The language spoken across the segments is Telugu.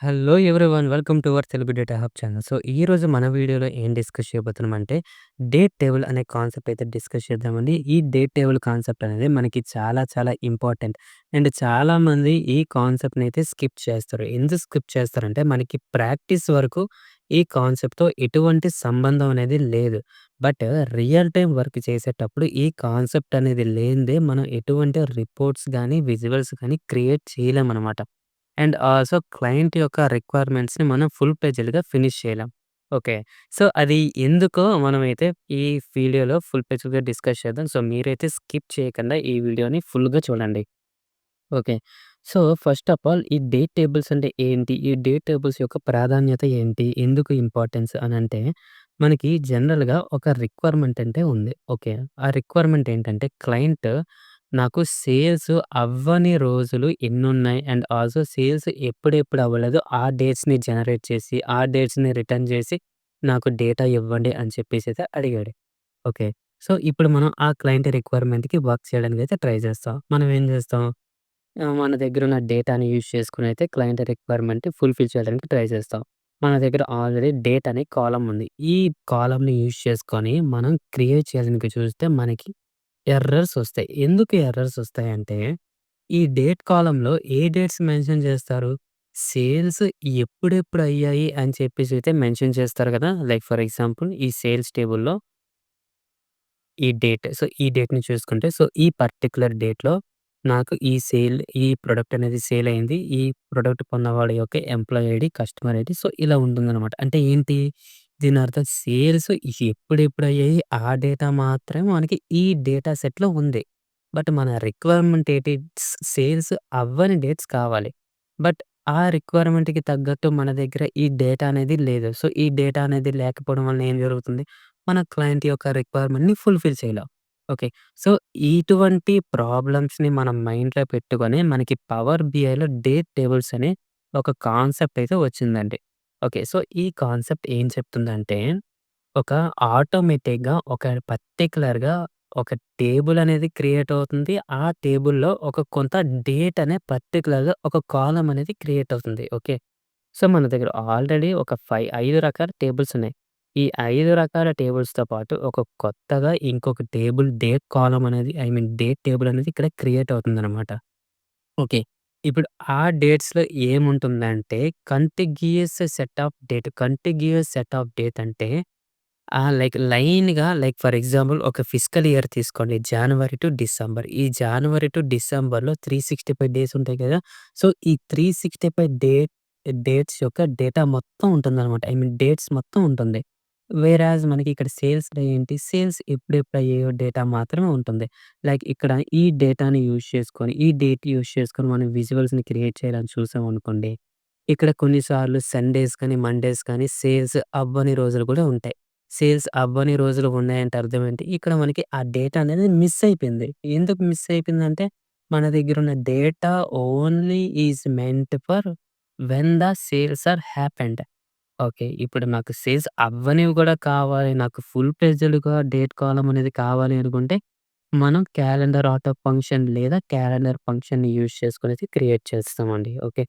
Hello everyone. Welcome to our Telugu data hub channel. ఈరోజు మన వీడియోలో ఏం డిస్కస్ చేయబోతున్నామంటే, డేట్ టేబుల్ అనే కాన్సెప్ట్ అయితే డిస్కస్ చేద్దామండి. ఈ డేట్ టేబుల్ కాన్సెప్ట్ అనేది మనకి చాలా చాలా ఇంపార్టెంట్. అండ్ చాలామంది ఈ కాన్సెప్ట్‌ని అయితే స్కిప్ చేస్తారు. ఎందుకు స్కిప్ చేస్తారంటే, మనకి ప్రాక్టీస్ వరకు ఈ కాన్సెప్ట్‌తో ఎటువంటి సంబంధం అనేది లేదు. బట్ రియల్ టైమ్ వర్క్ చేసేటప్పుడు ఈ కాన్సెప్ట్ అనేది లేనిదే మనం ఎటువంటి రిపోర్ట్స్ గానీ, విజువల్స్ గానీ క్రియేట్ చేయలేమనమాట. అండ్ ఆల్సో క్లయింట్ యొక్క రిక్వైర్మెంట్స్‌ని మనం ఫుల్ ప్లెడ్జ్డ్‌గా ఫినిష్ చేయలేం. ఓకే. అది ఎందుకో మనమైతే ఈ వీడియోలో ఫుల్ ప్లెడ్జ్డ్‌గా డిస్కస్ చేద్దాం. మీరైతే స్కిప్ చేయకుండా ఈ వీడియోని ఫుల్‌గా చూడండి. ఓకే. ఫస్ట్ ఆఫ్ ఆల్ ఈ డేట్ టేబుల్స్ అంటే ఏంటి? ఈ డేట్ టేబుల్స్ యొక్క ప్రాధాన్యత ఏంటి? ఎందుకు ఇంపార్టెన్స్ అనంటే, మనకి జనరల్‌గా ఒక రిక్వైర్మెంట్ అంటే ఉంది. ఓకే. ఆ రిక్వైర్మెంట్ ఏంటంటే క్లయింట్ నాకు సేల్స్ అవ్వని రోజులు ఎన్నున్నాయి? అండ్ ఆల్సో సేల్స్ ఎప్పుడెప్పుడు అవ్వలేదో ఆ డేట్స్‌ని జనరేట్ చేసి, ఆ డేట్స్‌ని రిటర్న్ చేసి నాకు డేటా ఇవ్వండి అని చెప్పేసైతే అడిగాడు. ఓకే. ఇప్పుడు మనం ఆ క్లయింట్ రిక్వైర్మెంట్‌కి వర్క్ చేయడానికైతే ట్రై చేస్తాం. మనం ఏం చేస్తాం? మన దగ్గరున్న డేటాని యూజ్ చేసుకొనైతే క్లయింట్ రిక్వైర్మెంట్ ఫుల్‌ఫిల్ చేయడానికి ట్రై చేస్తాం. మన దగ్గర ఆల్రెడీ డేట్ అనే కాలమ్ ఉంది. ఈ కాలమ్‌ని యూజ్ చేసుకొని మనం క్రియేట్ చేయడానికి చూస్తే మనకి ఎర్రర్స్ ఒస్తాయి. ఎందుకు ఎర్రర్స్ ఒస్తాయంటే, ఈ డేట్ కాలమ్‌లో ఏ డేట్స్ మెన్షన్ చేస్తారు? సేల్స్ ఎప్పుడెప్పుడు అయ్యాయి అని చెప్పేసి అయితే మెన్షన్ చేస్తారు గదా! లైక్ ఫర్ ఎగ్జాంపుల్ ఈ సేల్స్ టేబుల్‌లో ఈ డేట్. ఈ డేట్‌ని చూసుకుంటే ఈ పర్టిక్యులర్ డేట్‌లో నాకు ఈ ప్రొడక్ట్ అనేది సేల్ అయింది. ఈ ప్రొడక్ట్ కొన్నవాడి యొక్క ఎంప్లాయీ ఐడీ, కస్టమర్ ఐడీ ఇలా ఉంటుందనమాట. అంటే ఏంటి? దీని అర్థం సేల్స్ ఎప్పుడెప్పుడు అయ్యాయి ఆ డేటా మాత్రమే మనకి ఈ డేటా సెట్‌లో ఉంది. బట్ మన రిక్వైర్మెంట్ ఏంటి? సేల్స్ అవ్వని డేట్స్ కావాలి. బట్ ఆ రిక్వైర్మెంట్‌కి తగ్గట్టు మన దగ్గర ఈ డేటా అనేది లేదు. ఈ డేటా అనేది లేకపోవడం వలన ఏం జరుగుతుంది? మన క్లయింట్ యొక్క రిక్వైర్మెంట్‌ని ఫుల్‌ఫిల్ చేయలేం. ఓకే. సో, ఇటువంటి ప్రాబ్లమ్స్‌ని మనం మైండ్‌లో పెట్టుకొని మనకి పవర్ బిఐలో డేట్ టేబుల్స్ అనే ఒక కాన్సెప్ట్ అయితే వచ్చిందండి. ఓకే. ఈ కాన్సెప్ట్ ఏం చెప్తుందంటే, ఒక ఆటోమేటిక్‌గా ఒక పర్టిక్యులర్‌గా ఒక టేబుల్ అనేది క్రియేట్ అవుతుంది. ఆ టేబుల్‌లో ఒక కొంత డేట్ అనే పర్టిక్యులర్‌గా ఒక కాలమ్ అనేది క్రియేట్ అవుతుంది. ఓకే. మన దగ్గర ఆల్రెడీ ఒక 5 రకాల టేబుల్స్ ఉన్నాయి. ఈ 5 రకాల టేబుల్స్‌తో పాటు ఒక కొత్తగా ఇంకొక టేబుల్ డేట్ కాలమ్ అనేది డేట్ టేబుల్ అనేది ఇక్కడ క్రియేట్ అవుతుందనమాట. ఓకే. ఇప్పుడు ఆ డేట్స్‌లో ఏముంటుందంటే కంటిగ్యూయస్ సెట్ ఆఫ్ డేట్ అంటే లైక్ లైన్‌గా లైక్ ఫర్ ఎగ్జాంపుల్ ఒక ఫిస్కల్ ఇయర్ తీసుకోండి. January to December. ఈ జాన్వరి టు డిసెంబర్‌లో 365 డేస్ ఉంటాయి కదా! ఈ 365 డేట్స్ యొక్క డేటా మొత్తం ఉంటుందనమాట. డేట్స్ మొత్తం ఉంటుంది. వేరాజ్ మనకి ఇక్కడ సేల్స్‌లో ఏంటి? సేల్స్ ఎప్పుడెప్పుడు అయ్యాయో డేటా మాత్రమే ఉంటుంది. లైక్ ఇక్కడ ఈ డేటాని యూజ్ చేసుకొని, ఈ డేట్ యూజ్ చేసుకొని మనం విజువల్స్‌ని క్రియేట్ చేయాలని చూసామనుకోండి. ఇక్కడ కొన్నిసార్లు సండేస్ కానీ, మండేస్ కానీ సేల్స్ అవ్వని రోజులు కూడా ఉంటాయి. సేల్స్ అవ్వని రోజులు ఉన్నాయంటే అర్థం ఏంటి? ఇక్కడ మనకి ఆ డేటా అనేది మిస్ అయిపోయింది. ఎందుకు మిస్ అయిపోయిందంటే, మన దగ్గరున్న data only is meant for when the sales are happened. Okay. ఇప్పుడు నాకు సేల్స్ అవ్వనివి గూడా కావాలి. నాకు ఫుల్ ప్లెడ్జ్డ్‌గా డేట్ కాలమ్ అనేది కావాలి అనుకుంటే, మనం క్యాలెండర్ ఆటో ఫంక్షన్ లేదా క్యాలెండర్ ఫంక్షన్‌ని యూజ్ చేసుకొనైతే క్రియేట్ చేస్తామండి. Okay.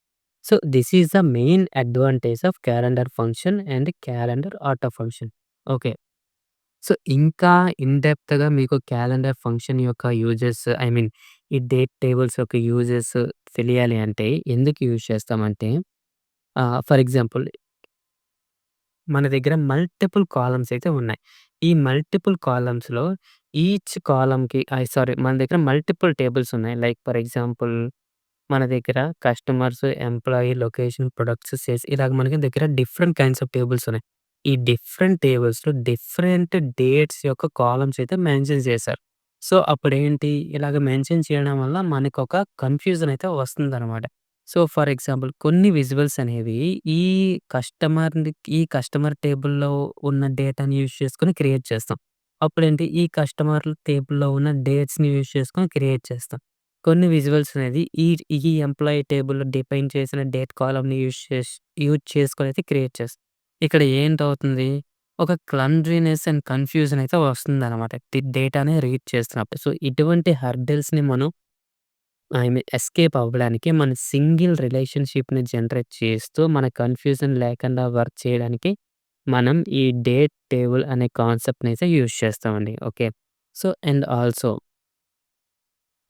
This is the main advantage of calendar function and calendar auto function. Okay. ఇంకా ఇన్ డెప్త్‌గా మీకు క్యాలెండర్ ఫంక్షన్ యొక్క యూజెస్ ఈ డేట్ టేబుల్స్ యొక్క యూజెస్ తెలియాలి అంటే ఎందుకు యూజ్ చేస్తామంటే ఫర్ ఎగ్జాంపుల్ మన దగ్గర మల్టిపుల్ కాలమ్స్ అయితే ఉన్నాయి. ఈ మల్టిపుల్ కాలమ్స్‌లో ఈచ్ కాలమ్‌కి సారీ, మన దగ్గర మల్టిపుల్ టేబుల్స్ ఉన్నాయి. లైక్ ఫర్ ఎగ్జాంపుల్ మన దగ్గర customers, employee, location, products, sales ఇలాగ మనకి దగ్గర డిఫరెంట్ కైండ్స్ ఆఫ్ టేబుల్స్ ఉన్నాయి. ఈ డిఫరెంట్ టేబుల్స్‌లో డిఫరెంట్ డేట్స్ యొక్క కాలమ్స్ అయితే మెన్షన్ చేశారు. అప్పుడేంటి ఇలాగ మెన్షన్ చేయడం వల్ల మనకొక కన్‌ఫ్యూజన్ అయితే వస్తుందనమాట. ఫర్ ఎగ్జాంపుల్ కొన్ని విజువల్స్ అనేవి ఈ ఈ కస్టమర్ టేబుల్‌లో ఉన్న డేటాని యూజ్ చేసుకొని క్రియేట్ చేస్తాం. అప్పుడేంటి ఈ కస్టమర్ టేబుల్‌లో ఉన్న డేట్స్‌ని యూజ్ చేసుకొని క్రియేట్ చేస్తాం. కొన్ని విజువల్స్ అనేది ఈ ఎంప్లాయీ టేబుల్‌లో డిఫైన్ చేసిన డేట్ కాలమ్‌ని యూజ్ చేసుకొని అయితే క్రియేట్ చేస్తాం. ఇక్కడ ఏంటవుతుంది? ఒక క్లమ్జీనెస్ అండ్ కన్‌ఫ్యూజన్ అయితే వస్తుందనమాట. డేటాని రీడ్ చేస్తున్నప్పుడు. ఇటువంటి హర్డిల్స్‌ని మనం ఐ మీన్ ఎస్కేప్ అవ్వడానికి మన సింగిల్ రిలేషన్‌షిప్‌ని జనరేట్ చేస్తూ, మన కన్‌ఫ్యూజన్ లేకుండా వర్క్ చేయడానికి మనం ఈ డేట్ టేబుల్ అనే కాన్సెప్ట్‌నైతే యూజ్ చేస్తామండి. Okay. So,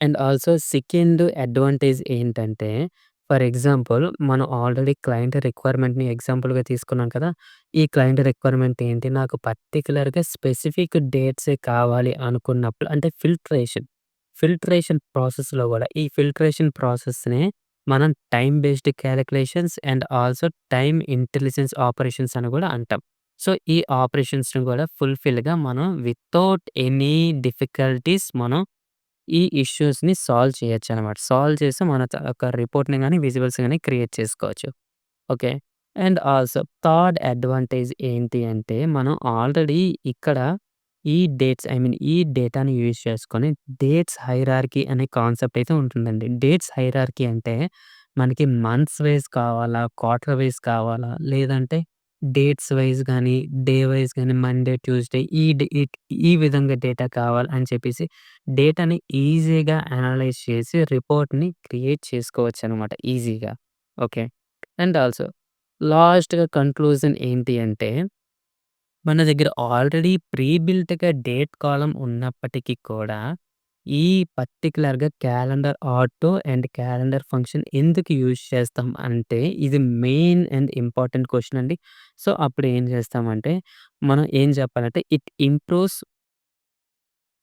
and also second advantage ఏంటంటే, ఫర్ ఎగ్జాంపుల్ మనం ఆల్రెడీ క్లయింట్ రిక్వైర్మెంట్‌ని ఎగ్జాంపుల్‌గా తీసుకున్నాం కదా! ఈ క్లయింట్ రిక్వైర్మెంట్ ఏంటి? నాకు పర్టిక్యులర్‌గా స్పెసిఫిక్ డేట్సే కావాలి అనుకున్నప్పుడు అంటే ఫిల్టరేషన్ ప్రాసెస్‌లో గూడా ఈ ఫిల్టరేషన్ ప్రాసెస్‌నే మనం time based calculations and also time intelligence operations అని గూడా అంటాం. సో, ఈ ఆపరేషన్స్‌ని గూడా ఫుల్‌ఫిల్‌గా మనం వితౌట్ ఎనీ డిఫికల్టీస్ మనం ఈ ఇష్యూస్‌ని సాల్వ్ చేయొచ్చనమాట. సాల్వ్ చేసి మన ఒక రిపోర్ట్‌ని గాని, విజువల్స్ గాని క్రియేట్ చేసుకోవచ్చు. Okay. And also third advantage ఏంటి అంటే, మనం ఆల్రెడీ ఇక్కడ ఈ డేట్స్ ఐ మీన్ ఈ డేటాని యూజ్ చేసుకొని డేట్స్ హైరార్కీ అనే కాన్సెప్ట్ అయితే ఉంటుందండి. డేట్స్ హైరార్కీ అంటే మనకి మంత్స్ వైస్ కావాలా? క్వార్టర్ వైస్ కావాలా? లేదంటే డేట్స్ వైస్ గాని, డే వైస్ గాని మండే, ట్యూస్‌డే ఈ విధంగా డేటా కావాలి అని చెప్పేసి డేటాని ఈజీగా అనలైజ్ చేసి రిపోర్ట్‌ని క్రియేట్ చేసుకోవచ్చనమాట ఈజీగా. ఓకే. అండ్ ఆల్సో లాస్ట్‌గా కంక్లూజన్ ఏంటి అంటే, మన దగ్గర ఆల్రెడీ ప్రీ బిల్ట్‌గా డేట్ కాలమ్ ఉన్నప్పటికీ కూడా, ఈ పర్టిక్యులర్‌గా calendar auto and calendar function ఎందుకు యూజ్ చేస్తాం అంటే, ఇది మెయిన్ అండ్ ఇంపార్టెంట్ క్వెషన్ అండి. సో, అప్పుడు ఏం చేస్తామంటే, మనం ఏం చెప్పాలంటే, it improves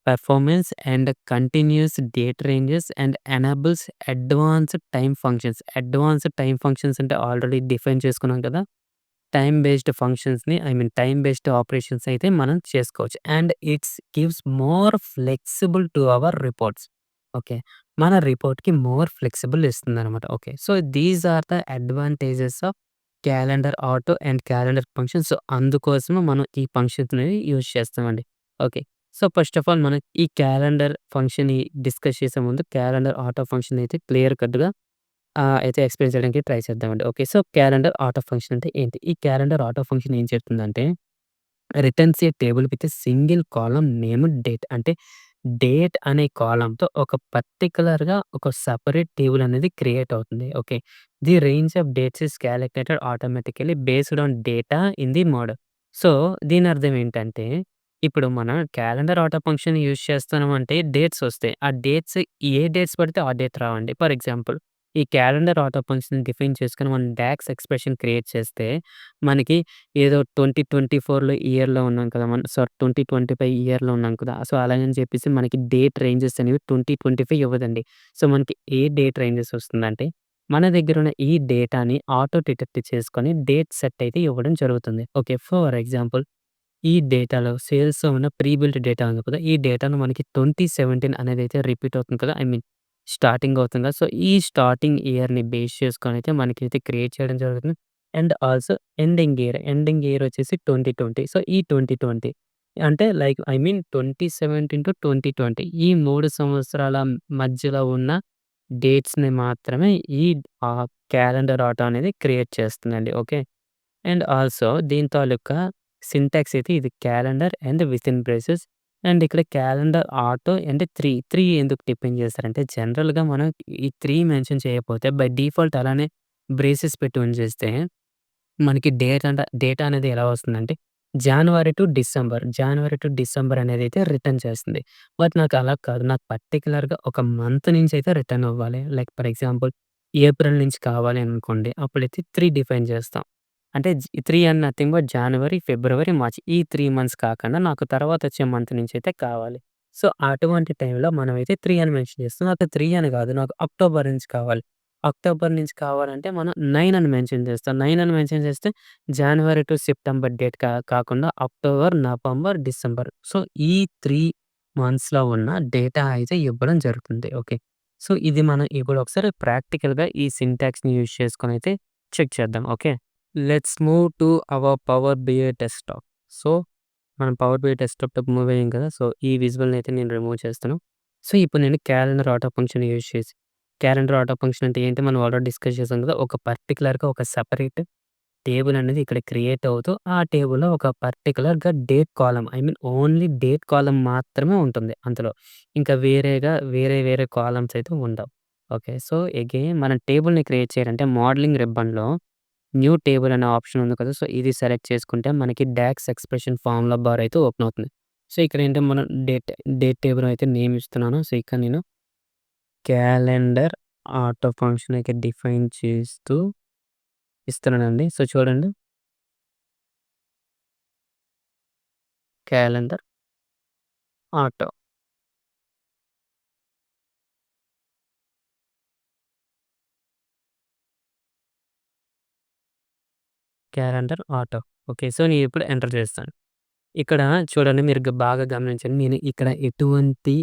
performance and continuous date ranges and enables advanced time functions అంటే ఆల్రెడీ డిఫైన్ చేసుకున్నాం కదా! టైమ్ బేస్డ్ ఫంక్షన్స్‌ని I mean time based operations అయితే మనం చేసుకోవచ్చు. And it's gives more flexible to our reports. Okay. మన రిపోర్ట్‌కి మోర్ ఫ్లెక్సిబుల్ ఇస్తుందనమాట. Okay. So, these are the advantages of calendar auto and calendar function. So, అందుకోసమే మనం ఈ ఫంక్షన్స్‌ని యూజ్ చేస్తామండి. Okay. So, first of all మనం ఈ క్యాలెండర్ ఫంక్షన్‌ని డిస్కస్ చేసే ముందు క్యాలెండర్ ఆటో ఫంక్షన్ అయితే క్లియర్ కట్‌గా అయితే ఎక్స్‌ప్లెయిన్ చేయడానికి ట్రై చేద్దామండి. Okay. So, calendar auto function అంటే ఏంటి? ఈ క్యాలెండర్ ఆటో ఫంక్షన్ ఏం చెప్తుందంటే, returns a table with a single column named date. అంటే డేట్ అనే కాలమ్‌తో ఒక పర్టిక్యులర్‌గా ఒక సెపరేట్ టేబుల్ అనేది క్రియేట్ అవుతుంది. Okay. The range of dates is calculated automatically based on data in the mode. So, దీని అర్థం ఏంటంటే, ఇప్పుడు మనం క్యాలెండర్ ఆటో ఫంక్షన్ యూజ్ చేస్తున్నామంటే డేట్స్ వస్తాయి. ఆ డేట్స్ ఏ డేట్స్ పడితే ఆ డేట్ రావండి. ఫర్ ఎగ్జాంపుల్ ఈ క్యాలెండర్ ఆటో ఫంక్షన్‌ని డిఫైన్ చేసుకొని మనం డాక్స్ ఎక్స్‌ప్రెషన్ క్రియేట్ చేస్తే, మనకి ఏదో 2024లో ఇయర్‌లో ఉన్నాం కదా! 2025 ఇయర్‌లో ఉన్నాం కదా! సో, అలాగని చెప్పేసి మనకి డేట్ రేంజెస్ అనేవి 2025 ఇవ్వదండి. సో, మనకి ఏ డేట్ రేంజెస్ వస్తుందంటే, మన దగ్గరున్న ఈ డేటాని ఆటో డిటెక్ట్ చేసుకొని డేట్ సెట్ అయితే ఇవ్వడం జరుగుతుంది. ఓకే. ఫర్ ఎగ్జాంపుల్ ఈ డేటాలో సేల్స్‌లో ఉన్న ప్రీ బిల్ట్ డేటా ఉంది కదా! ఈ డేటాను మనకి 2017 అనేదైతే రిపీట్ అవుతుంది కదా! ఐ మీన్ స్టార్టింగ్ అవుతుంది కదా! సో, ఈ స్టార్టింగ్ ఇయర్‌ని బేస్ చేసుకొనైతే మనకైతే క్రియేట్ చేయడం జరుగుతుంది. అండ్ ఆల్సో ఎండింగ్ ఇయర్ వచ్చేసి 2020. సో, ఈ 2020 అంటే లైక్ ఐ మీన్ 2017-2020 ఈ 3 సంవత్సరాల మధ్యలో ఉన్న డేట్స్‌ని మాత్రమే ఈ క్యాలెండర్ ఆటో అనేది క్రియేట్ చేస్తుందండి. ఓకే. అండ్ ఆల్సో దీని తాలూకా సింటాక్స్ అయితే ఇది calendar and within braces and ఇక్కడ క్యాలెండర్ ఆటో అండ్ 3 ఎందుకు డిపెండ్ చేస్తారంటే జనరల్‌గా మనం ఈ 3 మెన్షన్ చేయకపోతే బై డిఫాల్ట్ అలానే బ్రేసెస్ పెట్టి ఉంచేస్తే మనకి డేటా అనేది ఎలా వస్తుందంటే జనవరి టు డిసెంబర్ అనేదైతే రిటర్న్ చేస్తుంది. బట్ నాకు అలా కాదు. నాకు పర్టిక్యులర్‌గా ఒక మంత్ నుంచి అయితే రిటర్న్ అవ్వాలి. లైక్ ఫర్ ఎగ్జాంపుల్ ఏప్రిల్ నుంచి కావాలి అనుకోండి. అప్పుడైతే 3 డిఫైన్ చేస్తాం. అంటే 3 and nothing but January, February, March ఈ 3 మంత్స్ కాకుండా నాకు తర్వాత వచ్చే మంత్ నుంచి అయితే కావాలి. సో, అటువంటి టైంలో మనమైతే 3 అని మెన్షన్ చేస్తాం. నాకు 3 అని కాదు. నాకు అక్టోబర్ నుంచి కావాలి. అక్టోబర్ నుంచి కావాలంటే మనం 9 అని మెన్షన్ చేస్తాం. 9 అని మెన్షన్ చేస్తే జనవరి టు సెప్టెంబర్ డేట్ కాకుండా అక్టోబర్, నవంబర్, డిసెంబర్. సో, ఈ 3 మంత్స్‌లో ఉన్న డేటా అయితే ఇవ్వడం జరుగుతుంది. ఓకే. సో, ఇది మనం ఇప్పుడు ఒకసారి ప్రాక్టికల్‌గా ఈ సింటాక్స్‌ని యూజ్ చేసుకొనైతే చెక్ చేద్దాం. Okay. Let's move to our power BI desktop. So, మనం పవర్ బిఐ డెస్క్‌టాప్ మూవ్ అయ్యాం కదా! సో, ఈ విజువల్‌ని అయితే నేను రిమూవ్ చేస్తాను. సో, ఇప్పుడు నేను క్యాలెండర్ ఆటో ఫంక్షన్ యూజ్ చేసి క్యాలెండర్ ఆటో ఫంక్షన్ అంటే ఏంటి మనం ఆల్రెడీ డిస్కస్ చేసాం కదా! ఒక పర్టిక్యులర్‌గా ఒక సెపరేట్ టేబుల్ అనేది ఇక్కడ క్రియేట్ అవుతూ, ఆ టేబుల్‌లో ఒక పర్టిక్యులర్‌గా date column I mean only date column మాత్రమే ఉంటుంది అందులో. ఇంకా వేరే వేరే కాలమ్స్ అయితే ఉండవు. ఓకే. సో, అగైన్ మనం టేబుల్‌ని క్రియేట్ చేయాలంటే మోడలింగ్ రిబ్బన్‌లో న్యూ టేబుల్ అనే ఆప్షన్ ఉంది కదా! సో, ఇది సెలెక్ట్ చేసుకుంటే మనకి డాక్స్ ఎక్స్‌ప్రెషన్ ఫార్ములా బార్ అయితే ఓపెన్ అవుతుంది. సో, ఇక్కడేంటి మనం డేట్ టేబుల్ అయితే నేమ్ ఇస్తున్నాను. సో, ఇక్కడ నేను క్యాలెండర్ ఆటో ఫంక్షన్ అయితే డిఫైన్ చేస్తూ ఇస్తున్నానండి. సో, చూడండి calendar auto. Calendar auto. Okay. So, నేనిప్పుడు ఎంటర్ చేస్తాను. ఇక్కడ చూడండి మీరు బాగా గమనించండి. నేను ఇక్కడ ఎటువంటి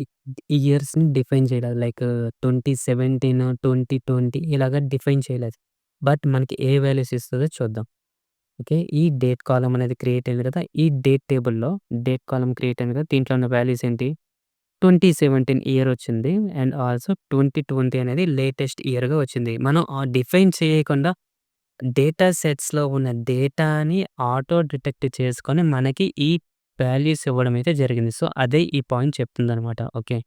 ఇయర్స్‌ని డిఫైన్ చేయలేదు. లైక్ 2017, 2020 ఇలాగ డిఫైన్ చేయలేదు. బట్ మనకి ఏ వాల్యూస్ ఇస్తదో చూద్దాం. ఓకే. ఈ డేట్ కాలమ్ అనేది క్రియేట్ అయింది కదా! ఈ డేట్ టేబుల్‌లో డేట్ కాలమ్ క్రియేట్ అయింది కదా! దీంట్లో ఉన్న వాల్యూస్ ఏంటి? 2017 ఇయర్ వచ్చింది. అండ్ ఆల్సో 2020 అనేది లేటెస్ట్ ఇయర్‌గా వచ్చింది. మనం డిఫైన్ చేయకుండా డేటా సెట్స్‌లో ఉన్న డేటాని ఆటో డిటెక్ట్ చేసుకొని మనకి ఈ వాల్యూస్ ఇవ్వడం అయితే జరిగింది. సో, అదే ఈ పాయింట్ చెప్తుందనమాట. ఓకే.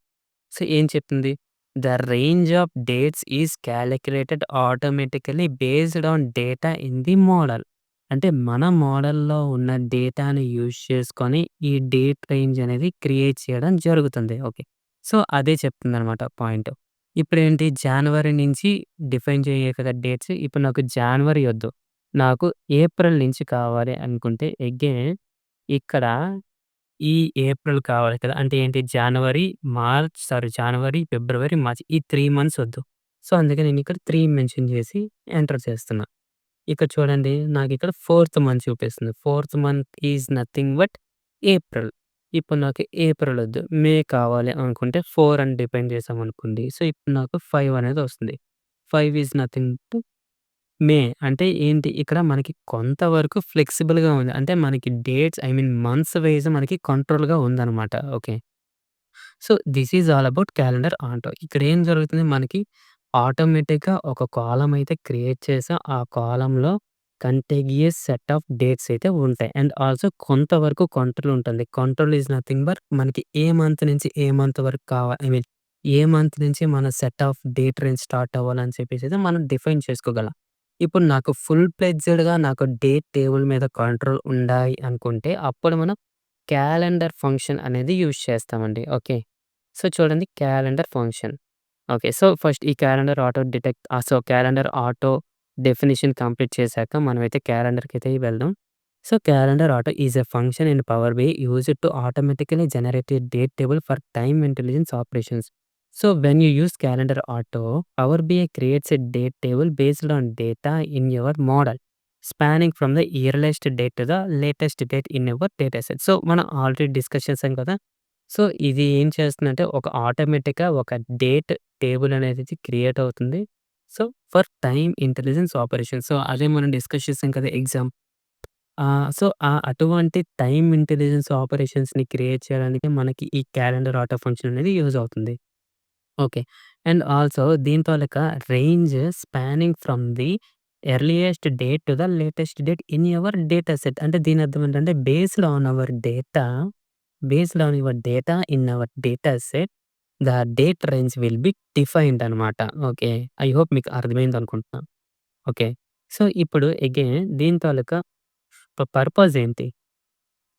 సో, ఏం చెప్తుంది? The range of dates is calculated automatically based on data in the model. అంటే మన మోడల్‌లో ఉన్న డేటాని యూజ్ చేసుకొని ఈ డేట్ రేంజ్ అనేది క్రియేట్ చేయడం జరుగుతుంది. ఓకే. సో, అదే చెప్తుందనమాట పాయింట్. ఇప్పుడేంటి జాన్వరి నుంచి డిఫైన్ చేయ కదా డేట్స్. ఇప్పుడు నాకు జాన్వరి ఒద్దు. నాకు ఏప్రిల్ నుంచి కావాలి అనుకుంటే అగైన్ ఇక్కడ ఈ ఏప్రిల్ కావాలి కదా! అంటే ఏంటి జనవరి, ఫిబ్రవరి, మార్చ్ ఈ 3 మంత్స్ ఒద్దు. సో, అందుకే నేనిక్కడ 3 మెన్షన్ చేసి ఎంటర్ చేస్తున్నా. ఇక్కడ చూడండి నాకిక్కడ ఫోర్త్ మంత్ చూపిస్తుంది. Fourth month is nothing but April. ఇప్పుడు నాకు ఏప్రిల్ ఒద్దు. మే కావాలి అనుకుంటే 4 అని డిఫైన్ చేశామనుకోండి. సో, ఇప్పుడు నాకు 5 అనేది వస్తుంది. 5 ఈజ్ నథింగ్ బట్ మే. అంటే ఏంటి ఇక్కడ మనకి కొంతవరకు ఫ్లెక్సిబుల్‌గా ఉంది. అంటే మనకి డేట్స్ మంత్స్ వైస్ మనకి కంట్రోల్‌గా ఉందనమాట. Okay. So, this is all about calendar auto. ఇక్కడేం జరుగుతుంది మనకి ఆటోమేటిక్‌గా ఒక కాలమ్ అయితే క్రియేట్ చేసాం. ఆ కాలమ్‌లో కంటిగ్యూయస్ సెట్ ఆఫ్ డేట్స్ అయితే ఉంటాయి. అండ్ ఆల్సో కొంతవరకు కంట్రోల్ ఉంటుంది. కంట్రోల్ ఈజ్ నథింగ్ బట్ మనకి ఏ మంత్ నుంచి ఏ మంత్ వరకు ఏ మంత్ నుంచి మన set of date range start అవ్వాలని చెప్పేసయితే మనం డిఫైన్ చేసుకోగలం. ఇప్పుడు నాకు ఫుల్ ఫ్లెడ్జెడ్‌గా నాకు డేట్ టేబుల్ మీద కంట్రోల్ ఉండాలి అనుకుంటే అప్పుడు మనం క్యాలెండర్ ఫంక్షన్ అనేది యూజ్ చేస్తామండి. ఓకే. సో, చూడండి calendar function. Okay. So, first ఈ calendar auto detect so, calendar auto definition complete చేశాక మనమైతే క్యాలెండర్‌కైతే వెళ్దాం. So, calendar auto is a function in Power BI used to automatically generate a date table for time intelligence operations. So, when you use calendar auto, Power BI creates a date table based on data in your model. Spanning from the earliest date to the latest date in your data set. So, మనం ఆల్రెడీ డిస్కస్ చేసాం కదా! సో, ఇది ఏం చేస్తుందంటే ఒక ఆటోమేటిక్‌గా ఒక డేట్ టేబుల్ అనేది క్రియేట్ అవుతుంది. So, for time intelligence operation. So, అదే మనం డిస్కస్ చేసాం కదా ఎగ్జామ్. సో, అటువంటి టైమ్ ఇంటెలిజెన్స్ ఆపరేషన్స్‌ని క్రియేట్ చేయడానికి మనకి ఈ క్యాలెండర్ ఆటో ఫంక్షన్ అనేది యూజ్ అవుతుంది. ఓకే. అండ్ ఆల్సో దీని తాలూకా range spanning from the earliest date to the latest date in your data set. అంటే దీని అర్థం ఏంటంటే based on your data in our data set the date range will be defined అనమాట. ఓకే. ఐ హోప్ మీకు అర్థమైందనుకుంటున్నా. ఓకే. సో, ఇప్పుడు అగైన్ దీని తాలూకా పర్పస్ ఏంటి?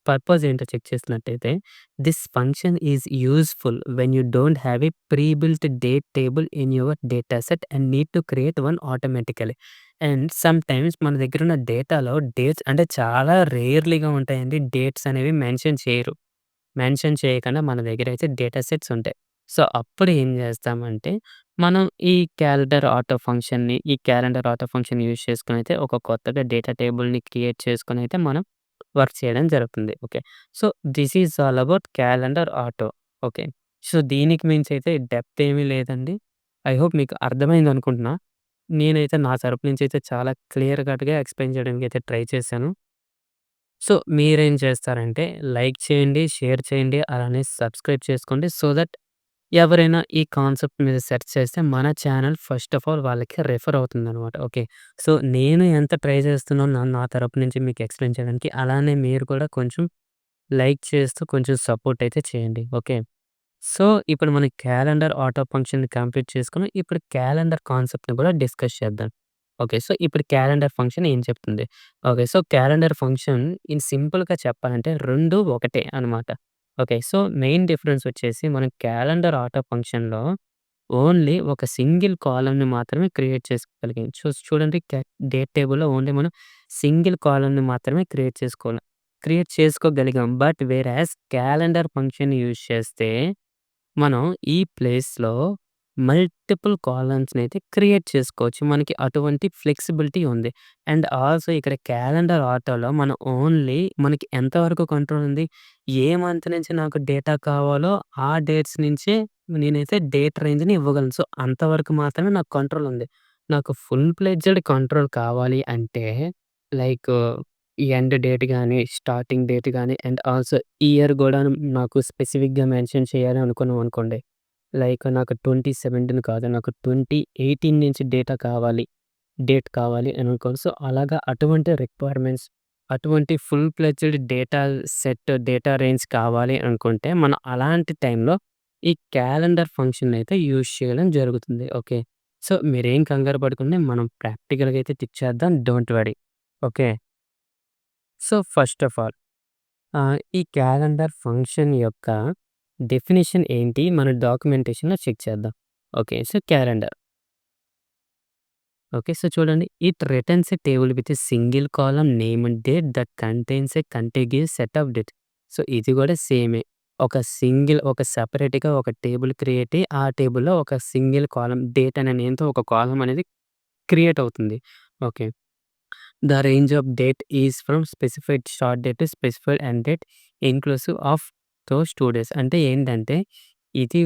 పర్పస్ ఏంటో చెక్ చేసినట్టయితే this function is useful when you don't have a pre built date table in your data set and need to create one automatically. And sometimes మన దగ్గరున్న డేటాలో డేట్స్ అంటే చాలా రేర్‌లీగా ఉంటాయండి. డేట్స్ అనేవి మెన్షన్ చేయరు. మెన్షన్ చేయకుండా మన దగ్గరైతే డేటా సెట్స్ ఉంటాయి. సో, అప్పుడు ఏం చేస్తామంటే, మనం ఈ క్యాలెండర్ ఆటో ఫంక్షన్ యూజ్ చేసుకొనైతే ఒక కొత్తగా డేటా టేబుల్‌ని క్రియేట్ చేసుకొనైతే మనం వర్క్ చేయడం జరుగుతుంది. Okay. So, this is all about calendar auto. Okay. So, దీనికి మించయితే డెప్త్ ఏమీ లేదండి. ఐ హోప్ మీకు అర్థమైందనుకుంటున్నా. నేనైతే నా తరపు నుంచయితే చాలా క్లియర్ కట్‌గా ఎక్స్‌ప్లెయిన్ చేయడానికైతే ట్రై చేశాను. సో, మీరేం చేస్తారంటే లైక్ చేయండి, షేర్ చేయండి, అలానే సబ్స్క్రైబ్ చేసుకోండి. సో దట్ ఎవరైనా ఈ కాన్సెప్ట్ మీద సెర్చ్ చేస్తే మన ఛానల్ ఫస్ట్ ఆఫ్ ఆల్ వాళ్ళకి రిఫర్ అవుతుందనమాట. ఓకే. సో, నేను ఎంత ట్రై చేస్తున్నానో నా తరపు నుంచి మీకు ఎక్స్‌ప్లెయిన్ చేయడానికి, అలానే మీరు కూడా కొంచెం లైక్ చేస్తూ కొంచెం సపోర్ట్ అయితే చేయండి. ఓకే. సో, ఇప్పుడు మనం క్యాలెండర్ ఆటో ఫంక్షన్‌ని కంప్లీట్ చేసుకున్నాం. ఇప్పుడు క్యాలెండర్ కాన్సెప్ట్‌ని కూడా డిస్కస్ చేద్దాం. ఓకే. సో, ఇప్పుడు క్యాలెండర్ ఫంక్షన్ ఏం చెప్తుంది? Okay. So, calendar function in సింపుల్‌గా చెప్పాలంటే 2 ఒకటే అనమాట. ఓకే. సో, మెయిన్ డిఫరెన్స్ వచ్చేసి మనం క్యాలెండర్ ఆటో ఫంక్షన్‌లో ఓన్లీ ఒక సింగిల్ కాలమ్‌ని మాత్రమే క్రియేట్ చేసుకోగలిగాం. చూడండి డేట్ టేబుల్‌లో ఓన్లీ మనం సింగిల్ కాలమ్‌ని మాత్రమే క్రియేట్ చేసుకోగలిగాం. But whereas calendar function use చేస్తే మనం ఈ ప్లేస్‌లో మల్టిపుల్ కాలమ్స్‌నైతే క్రియేట్ చేసుకోవచ్చు. మనకి అటువంటి ఫ్లెక్సిబిలిటీ ఉంది. అండ్ ఆల్సో ఇక్కడ క్యాలెండర్ ఆటోలో మనం ఓన్లీ మనకి ఎంత వరకు కంట్రోల్ ఉంది? ఏ మంత్ నుంచి నాకు డేటా కావాలో ఆ డేట్స్ నుంచే నేనైతే డేట్ రేంజ్‌ని ఇవ్వగలను. సో, అంతవరకు మాత్రమే నాకు కంట్రోల్ ఉంది. నాకు ఫుల్ ఫ్లెడ్జ్డ్ కంట్రోల్ కావాలి అంటే లైక్ ఎండ్ డేట్ గాని, స్టార్టింగ్ డేట్ గాని అండ్ ఆల్సో ఇయర్ గూడా నాకు స్పెసిఫిక్‌గా మెన్షన్ చేయాలి అనుకున్నామనుకోండి. లైక్ నాకు 2017 కాదు. నాకు 2018 నుంచి డేట్ కావాలి అని అనుకోను. సో, అలాగా అటువంటి రిక్వైర్మెంట్స్, అటువంటి ఫుల్ ఫ్లెడ్జ్డ్ డేటా రేంజ్ కావాలి అనుకుంటే, మనం అలాంటి టైంలో ఈ క్యాలెండర్ ఫంక్షన్‌నయితే యూజ్ చేయడం జరుగుతుంది. ఓకే. సో, మీరేం కంగారు పడకండి. మనం ప్రాక్టికల్‌గా అయితే చేద్దాం. Don't worry. Okay. So, first of all ఈ క్యాలెండర్ ఫంక్షన్ యొక్క డెఫినిషన్ ఏంటి? మన డాక్యుమెంటేషన్‌లో చెక్ చేద్దాం. Okay. So, calendar. Okay. So, చూడండి. It returns a table with a single column name and date that contains a contiguous set of date. So, ఇది కూడా సేమే. ఒక సెపరేట్‌గా ఒక టేబుల్ క్రియేట్ అయ్యి, ఆ టేబుల్‌లో ఒక సింగిల్ కాలమ్ డేట్ అనే నేమ్‌తో ఒక కాలమ్ అనేది క్రియేట్ అవుతుంది. Okay. The range of date is from specified start date to specified end date inclusive of those 2 days. అంటే ఏంటంటే, ఇది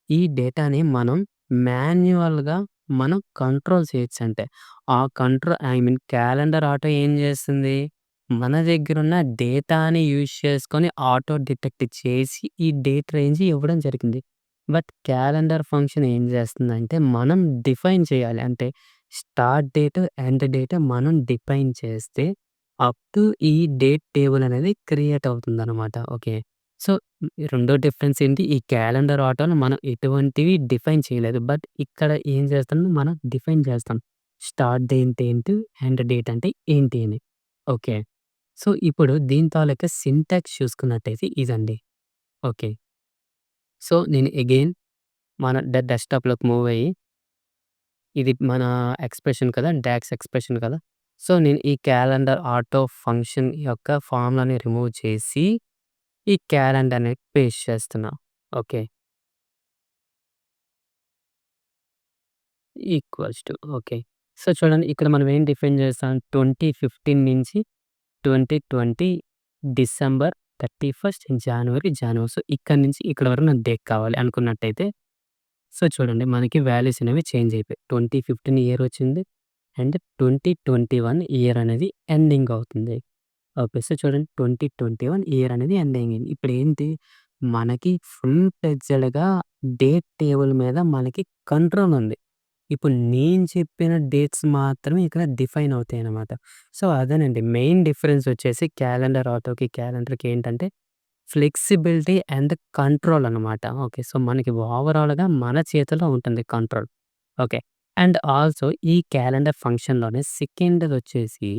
ఈ డేటాని మనం మాన్యువల్‌గా మనం కంట్రోల్ చేయొచ్చంటే. క్యాలెండర్ ఆటో ఏం చేస్తుంది? మన దగ్గరున్న డేటాని యూజ్ చేసుకొని ఆటో డిటెక్ట్ చేసి ఈ డేట్ రేంజ్ ఇవ్వడం జరిగింది. బట్ క్యాలెండర్ ఫంక్షన్ ఏం చేస్తుందంటే, మనం డిఫైన్ చేయాలి. అంటే స్టార్ట్ డేట్, ఎండ్ డేట్ మనం డిఫైన్ చేస్తే అప్ టు ఈ డేట్ టేబుల్ అనేది క్రియేట్ అవుతుందనమాట. ఓకే. సో, రెండో డిఫరెన్స్ ఏంటి? ఈ క్యాలెండర్ ఆటోలో మనం ఎటువంటివి డిఫైన్ చేయలేదు. బట్ ఇక్కడ ఏం చేస్తున్నాం? మనం డిఫైన్ చేస్తాం. స్టార్ట్ డేట్ ఏంటి? ఎండ్ డేట్ అంటే ఏంటి అని. ఓకే. సో, ఇప్పుడు దీని తాలూకా సింటాక్స్ చూసుకున్నట్టయితే ఇదండి. ఓకే. సో, నేను అగైన్ మన డెస్క్‌టాప్‌లోకి మూవ్ అయ్యి ఇది మన ఎక్స్‌ప్రెషన్ కదా! డాక్స్ ఎక్స్‌ప్రెషన్ కదా! సో, నేను ఈ క్యాలెండర్ ఆటో ఫంక్షన్ యొక్క ఫార్ములాని రిమూవ్ చేసి, ఈ క్యాలెండర్‌ని పేస్ట్ చేస్తున్నా. Okay. Equals to okay. So, చూడండి ఇక్కడ మనం ఏం డిఫైన్ చేస్తాం 2015 నుంచి 2020 డిసెంబర్ 31 జనవరి. సో, ఇక్కడి నుంచి ఇక్కడి వరకు నాకు డేట్ కావాలి అనుకున్నట్టయితే, సో, చూడండి మనకి వాల్యూస్ అనేవి చేంజ్ అయిపోయాయి. 2015 ఇయర్ వచ్చింది. అండ్ 2021 ఇయర్ అనేది ఎండింగ్ అవుతుంది. ఓకే. సో, చూడండి 2021 ఇయర్ అనేది ఎండ్ అయింది. ఇప్పుడేంటి మనకి ఫుల్ ఫ్లెడ్జెడ్‌గా డేట్ టేబుల్ మీద మనకి కంట్రోల్ ఉంది. ఇప్పుడు నేను చెప్పిన డేట్స్ మాత్రమే ఇక్కడ డిఫైన్ అవుతాయన్నమాట. సో, అదేనండి మెయిన్ డిఫరెన్స్ వచ్చేసి క్యాలెండర్ ఆటోకి, క్యాలెండర్‌కి ఏంటంటే ఫ్లెక్సిబిలిటీ అండ్ కంట్రోల్ అనమాట. ఓకే. సో, మనకి ఓవరాల్‌గా మన చేతిలో ఉంటుంది కంట్రోల్. ఓకే. అండ్ ఆల్సో ఈ క్యాలెండర్ ఫంక్షన్‌లోనే సెకండదొచ్చేసి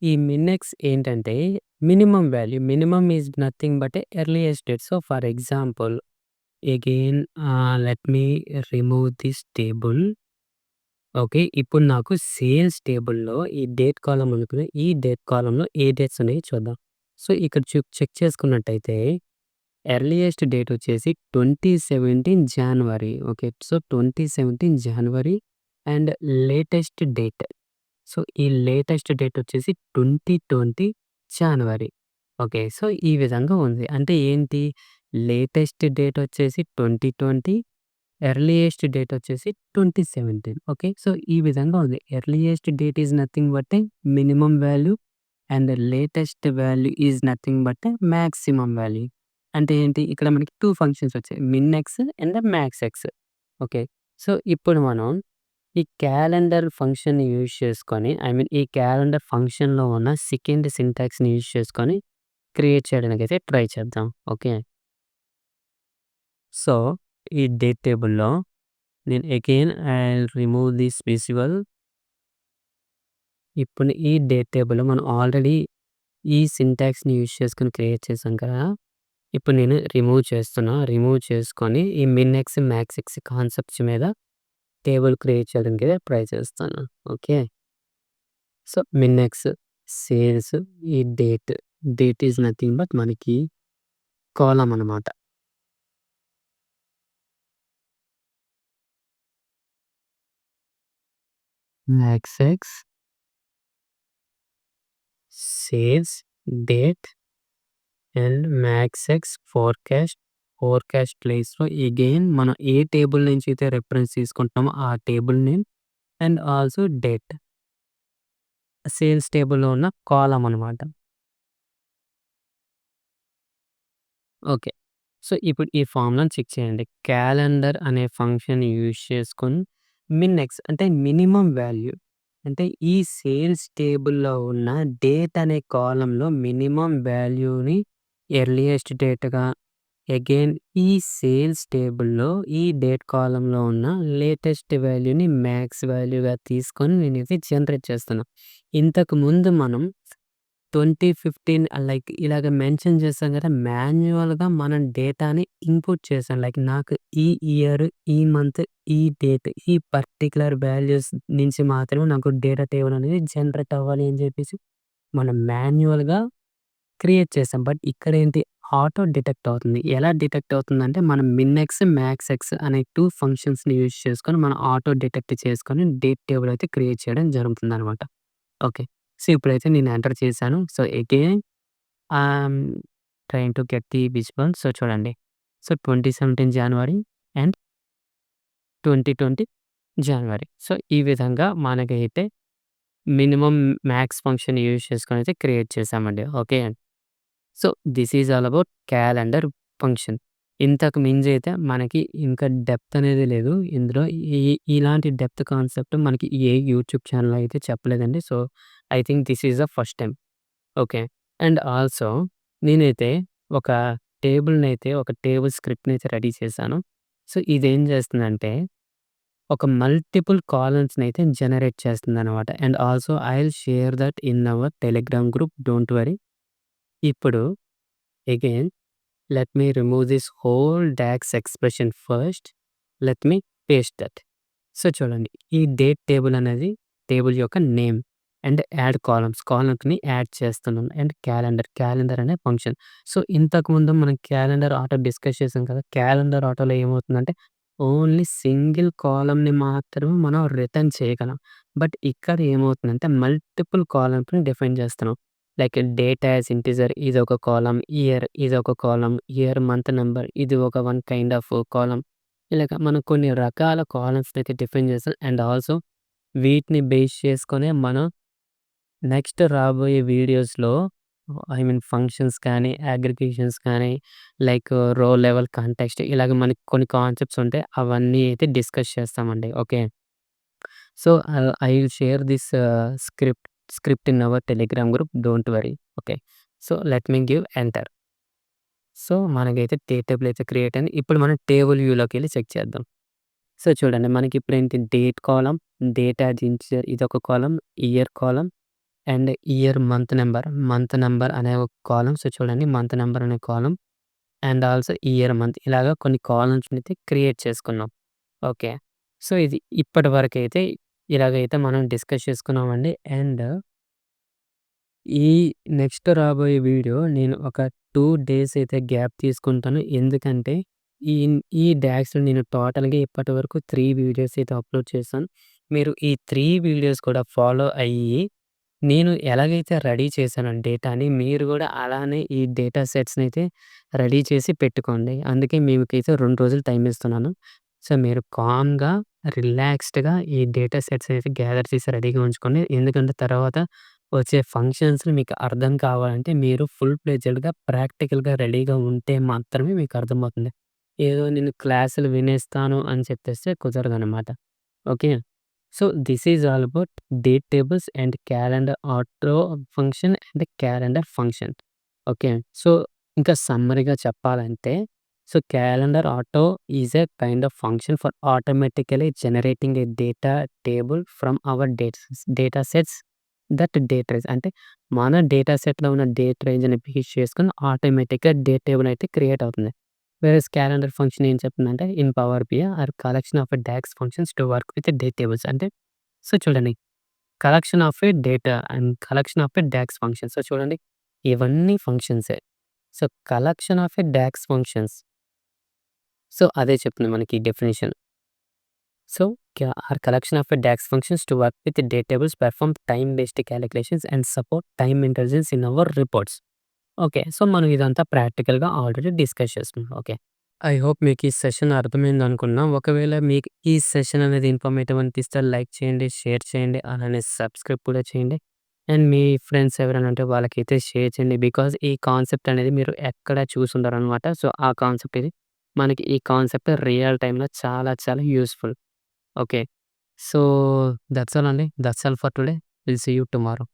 ఈ మినిట్స్ ఏంటంటే minimum value. Minimum is nothing but a earliest date. So, for example again let me remove this table. Okay. ఇప్పుడు నాకు సేల్స్ టేబుల్‌లో ఈ డేట్ కాలమ్ అనుకుని ఈ డేట్ కాలమ్‌లో ఏ డేట్స్ ఉన్నాయో చూద్దాం. సో, ఇక్కడ చెక్ చేసుకున్నట్టయితే ఎర్లీయెస్ట్ డేట్ వచ్చేసి 2017 January. Okay. So, 2017 January and latest date. So, ఈ లేటెస్ట్ డేట్ వచ్చేసి 2020 జాన్వరి. ఓకే. సో, ఈ విధంగా ఉంది. అంటే ఏంటి? లేటెస్ట్ డేట్ వచ్చేసి 2020, ఎర్లీయెస్ట్ డేట్ వచ్చేసి 2017. ఓకే. సో, ఈ విధంగా ఉంది. Earliest date is nothing but a minimum value and latest value is nothing but maximum value. అంటే ఏంటి? ఇక్కడ మనకి 2 ఫంక్షన్స్ వచ్చాయి. మిన్‌ఎక్స్ అండ్ మాక్స్‌ఎక్స్. ఓకే. సో, ఇప్పుడు మనం ఈ క్యాలెండర్ ఫంక్షన్‌ని యూజ్ చేసుకొని ఈ క్యాలెండర్ ఫంక్షన్‌లో ఉన్న సెకండ్ సింటాక్స్‌ని యూజ్ చేసుకొని క్రియేట్ చేయడానికైతే ట్రై చేద్దాం. ఓకే. సో, ఈ డేట్ టేబుల్‌లో నేను again I'll remove this visual. ఇప్పుడు ఈ డేట్ టేబుల్‌లో మనం ఆల్రెడీ ఈ సింటాక్స్‌ని యూజ్ చేసుకొని క్రియేట్ చేసాం కదా! ఇప్పుడు నేను రిమూవ్ చేస్తున్నా. రిమూవ్ చేసుకొని ఈ మిన్‌ఎక్స్, మ్యాక్స్‌ఎక్స్ కాన్సెప్ట్స్ మీద టేబుల్ క్రియేట్ చేయడానికి ట్రై చేస్తాను. ఓకే. సో, మిన్‌ఎక్స్, సేల్స్, ఈ date. Date is nothing but మనకి కాలమ్ అనమాట. Max x, sales, date and max x forecast. Forecast ప్లేస్‌లో అగైన్ మనం ఏ టేబుల్ నుంచి అయితే రిఫరెన్స్ తీసుకుంటున్నామో ఆ table name and also date. Sales టేబుల్‌లో ఉన్న కాలమ్ అనమాట. ఓకే. సో, ఇప్పుడు ఈ ఫార్ములాని చెక్ చేయండి. క్యాలెండర్ అనే ఫంక్షన్ యూజ్ చేసుకొని మిన్‌ఎక్స్ అంటే మినిమమ్ వాల్యూ. అంటే ఈ సేల్స్ టేబుల్‌లో ఉన్న డేట్ అనే కాలమ్‌లో మినిమమ్ వాల్యూని ఎర్లియస్ట్ డేట్‌గా, అగైన్ ఈ సేల్స్ టేబుల్‌లో ఈ డేట్ కాలమ్‌లో ఉన్న లేటెస్ట్ వాల్యూని మ్యాక్స్ వాల్యూగా తీసుకొని నేనిది జనరేట్ చేస్తున్నా. ఇంతకు ముందు మనం 2015 లైక్ ఇలాగ మెన్షన్ చేసాం కదా! మాన్యువల్‌గా మనం డేటాని ఇన్‌పుట్ చేసాం. లైక్ నాకు ఈ ఇయర్, ఈ మంత్, ఈ డేట్, ఈ పర్టిక్యులర్ వాల్యూస్ నుంచి మాత్రమే నాకు డేటా టేబుల్ అనేది జనరేట్ అవ్వాలి అని చెప్పేసి మనం మాన్యువల్‌గా క్రియేట్ చేసాం. బట్ ఇక్కడేంటి ఆటో డిటెక్ట్ అవుతుంది. ఎలా డిటెక్ట్ అవుతుందంటే మనం మిన్‌ఎక్స్, మ్యాక్స్‌ఎక్స్ అనే 2 ఫంక్షన్స్‌ని యూజ్ చేసుకొని మనం ఆటో డిటెక్ట్ చేసుకొని డేట్ టేబుల్ అయితే క్రియేట్ చేయడం జరుగుతుందనమాట. ఓకే. సో, ఇప్పుడైతే నేను ఎంటర్ చేశాను. So, again I'm trying to get the visual. So, చూడండి. So, 2017 January and 2020 January. So, ఈ విధంగా మనకైతే మినిమమ్ మ్యాక్స్ ఫంక్షన్ యూజ్ చేసుకొనైతే క్రియేట్ చేశామండి. Okay. So, this is all about calendar function. ఇంతకు మించయితే మనకి ఇంకా డెప్త్ అనేది లేదు. ఇందులో ఈ ఇలాంటి డెప్త్ కాన్సెప్ట్ మనకి ఏ యూట్యూబ్ ఛానెల్‌లో అయితే చెప్పలేదండి. So, I think this is the first time. Okay. And also నేనైతే ఒక ఒక టేబుల్ స్క్రిప్ట్‌నైతే రెడీ చేశాను. సో, ఇదేం చేస్తుందంటే ఒక మల్టిపుల్ కాలమ్స్‌నైతే జనరేట్ చేస్తుందనమాట. And also I will share that in our Telegram group. Don't worry. ఇప్పుడు again let me remove this whole DAX expression first. Let me paste that. So, చూడండి. ఈ డేట్ టేబుల్ అనేది టేబుల్ యొక్క నేమ్ అండ్ యాడ్ కాలమ్స్. కాలమ్స్‌ని యాడ్ చేస్తున్నాను. అండ్ క్యాలెండర్ అనే ఫంక్షన్. సో, ఇంతకుముందు మనం క్యాలెండర్ ఆటో డిస్కస్ చేసాం కదా! క్యాలెండర్ ఆటోలో ఏమవుతుందంటే ఓన్లీ సింగిల్ కాలమ్‌ని మాత్రమే మనం రిటర్న్ చేయగలం. బట్ ఇక్కడ ఏమవుతుందంటే మల్టిపుల్ కాలమ్స్‌ని డిఫైన్ చేస్తున్నాం. లైక్ డేట్ యాస్ ఇంటిజర్ ఇదొక కాలమ్, ఇయర్ ఇదొక కాలమ్, ఇయర్, మంత్ నంబర్ ఇది ఒక వన్ కైండ్ ఆఫ్ కాలమ్. ఇలాగ మనం కొన్ని రకాల కాలమ్స్‌నైతే డిఫైన్ చేసాం. అండ్ ఆల్సో వీటిని బేస్ చేసుకొనే మనం నెక్స్ట్ రాబోయే వీడియోస్‌లో ఐ మీన్ ఫంక్షన్స్ కానీ, అగ్రిగేషన్స్ కానీ, లైక్ రో లెవెల్ కాంటెక్స్ట్ ఇలాగ మనకి కొన్ని కాన్సెప్ట్స్ ఉంటాయి. అవన్నీ అయితే డిస్కస్ చేస్తామండి. Okay. So, I will share this script in our Telegram group. Don't worry. Okay. So, let me give enter. So, మనకైతే టేబుల్ అయితే క్రియేట్ అయింది. ఇప్పుడు మనం టేబుల్ వ్యూలోకెళ్ళి చెక్ చేద్దాం. సో, చూడండి మనకిప్పుడేంటి date column, date as integer ఇదొక column, year column and year, month number అనే ఒక కాలమ్. సో, చూడండి మంత్ నంబర్ అనే column and also year, month ఇలాగ కొన్ని కాలమ్స్‌నైతే క్రియేట్ చేసుకున్నాం. ఓకే. సో, ఇది ఇప్పటి వరకైతే ఇలాగైతే మనం డిస్కస్ చేసుకున్నామండి. అండ్ ఈ నెక్స్ట్ రాబోయే వీడియో నేను ఒక 2 డేస్ అయితే గ్యాప్ తీసుకుంటాను. ఎందుకంటే ఈ ఈ డాక్స్‌లో నేను టోటల్‌గా ఇప్పటివరకు 3 వీడియోస్ అయితే అప్‌లోడ్ చేశాను. మీరు ఈ 3 వీడియోస్ కూడా ఫాలో అయ్యి నేను ఎలాగైతే రెడీ చేశానో డేటాని మీరు గూడా అలానే ఈ డేటా సెట్స్‌నైతే రెడీ చేసి పెట్టుకోండి. అందుకే మీకైతే 2 రోజులు టైమ్ ఇస్తున్నాను. సో, మీరు కామ్‌గా, రిలాక్స్డ్‌గా ఈ డేటా సెట్స్ అయితే గ్యాదర్ చేసి రెడీగా ఉంచుకోండి. ఎందుకంటే తర్వాత వచ్చే ఫంక్షన్స్‌ని మీకు అర్థం కావాలంటే మీరు ఫుల్ ఫ్లెడ్జెడ్‌గా, ప్రాక్టికల్‌గా రెడీగా ఉంటే మాత్రమే మీకు అర్థమవుతుంది. ఏదో నేను క్లాసులు వినేస్తాను అని చెప్పేస్తే కుదరదనమాట. Okay. So, this is all about date tables and calendar auto function and calendar function. Okay. So, ఇంకా సమ్మరీగా చెప్పాలంటే so, calendar auto is a kind of function for automatically generating a data table from our data sets that date range. అంటే మన డేటా సెట్‌లో ఉన్న డేట్ రేంజ్‌ని బేస్ చేసుకొని ఆటోమేటిక్‌గా డేట్ టేబుల్ అయితే క్రియేట్ అవుతుంది. వేరేస్ క్యాలెండర్ ఫంక్షన్ ఏం చెప్తుందంటే in Power BI are collection of DAX functions to work with date tables. అంటే సో, చూడండి, collection of a data and collection of a DAX function. So, చూడండి, ఇవన్నీ ఫంక్షన్సే. So, collection of a DAX functions. So, అదే చెప్తుంది మనకి definition. So, are collection of DAX functions to work with date tables, perform time-based calculations and support time intelligence in our reports. Okay. So, మనం ఇదంతా ప్రాక్టికల్‌గా ఆల్రెడీ డిస్కస్ చేసుకున్నాం. ఓకే. ఐ హోప్ మీకు ఈ సెషన్ అర్థమైందనుకున్నా. ఒకవేళ మీకు ఈ సెషన్ అనేది ఇన్ఫర్మేటివ్ అనిపిస్తే లైక్ చేయండి, షేర్ చేయండి, అలానే సబ్స్క్రైబ్ కూడా చేయండి. అండ్ మీ ఫ్రెండ్స్ ఎవరైనా ఉంటే వాళ్ళకైతే షేర్ చేయండి. బికాజ్ ఈ కాన్సెప్ట్ అనేది మీరు ఎక్కడ చూసుండరనమాట. సో, ఆ కాన్సెప్ట్ ఇది. మనకి ఈ కాన్సెప్ట్ రియల్ టైమ్‌లో చాలా చాలా useful. Okay. So, that's all అండి. That's all for today. Will see you tomorrow.